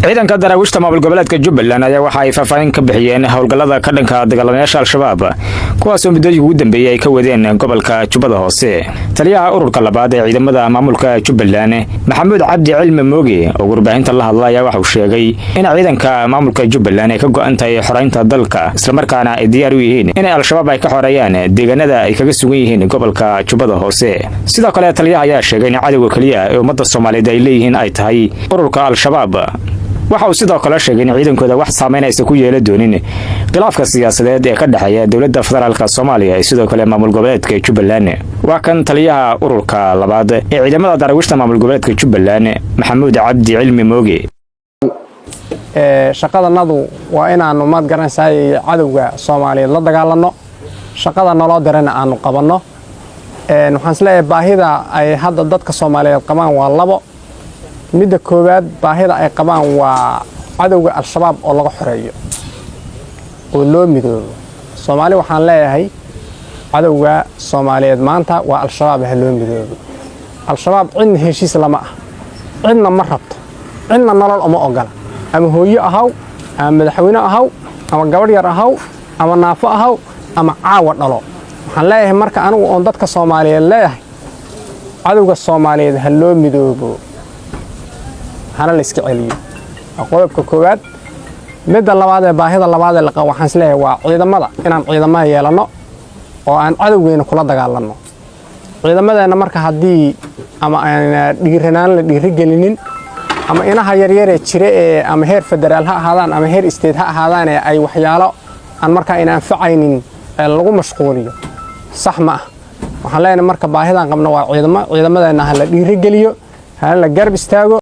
ciidanka daraawiishta maamul goboleedka Jubbaland ayaa waxa ay faahfaahin ka bixiyeen howlgallada ka dhanka dagaalamayaasha al-shabaab kuwaas oo muddooyinkii ugu dambeeyay ay ka wadeen gobolka Jubbada Hoose. Taliyaha ururka labaad ee ciidamada maamulka Jubbaland Maxamuud Cabdi Cilmi Mooge oo warbaahinta la hadlaya waxa uu sheegay in ciidanka maamulka Jubbaland ay ka go'an tahay xoreynta dalka isla markaana ay diyaar u yihiin in al-shabaab ay ka xoreeyaan deegaanada ay kaga sugan yihiin gobolka Jubbada Hoose. Sidoo kale taliyaha ayaa sheegay in cadawga kaliya ee ummadda Soomaaliyeed ay leeyihiin ay tahay ururka al-shabaab. waxa uu sidoo kale sheegay in ciidankooda wax saameynaysa ku yeelan doonin khilaafka siyaasadeed ee ka dhaxeeya dawladda federaalka Soomaaliya iyo sidoo kale maamul goboleedka Jubbaland. waa kan taliyaha ururka labaad ee ciidamada daraawiishta maamul goboleedka Jubbaland Maxamuud Cabdi Cilmi Mooge. shaqadanadu waa inaanu maad garanaysaa cadawga Soomaaliyeed la dagaalano shaqada naloo dirana aanu qabanno. waxaan isleeyahay baahida ay hadda dadka Soomaaliyeed qabaan waa labo. midda koowaad baahida ay qabaan waa cadawga al-shabaab oo laga xoreeyo oo loo midoobo. Soomaali waxaan leeyahay cadawga Soomaaliyeed maanta waa al-shabaab ha loo midoobo. al-shabaab cidna heshiis lama ah, cidna ma rabto, cidna nolol uma ogola. ama hooyo ahaw, ama madaxweyne ahaw, ama gabadh yar ahaw, ama naafo ahaw, ama caawa dhalo. waxaan leeyahay marka anigu oo dadka Soomaaliyeed leeyahay cadawga Soomaaliyeed ha loo midoobo hana la iska celiyo. qodobka koowaad. midda labaad ee baahida labaad ee la qabo waxaan isleeyahay waa ciidamada inaan ciidamada yeelano oo aan cadawgeena kula dagaalano. ciidamadeena marka haddii ama aan dhiiranaan la dhiirigelinin ama inaha yaryar ee jira ee ama heer federaal ha ahaadaan ama heer state ha ahaadaan ee ay waxyaalo aan marka inaan facaynin lagu mashquuliyo sax ma ah. waxaan leenahay marka baahidan qabno waa ciidamadeena ha la dhiirigeliyo ha la garab istaago.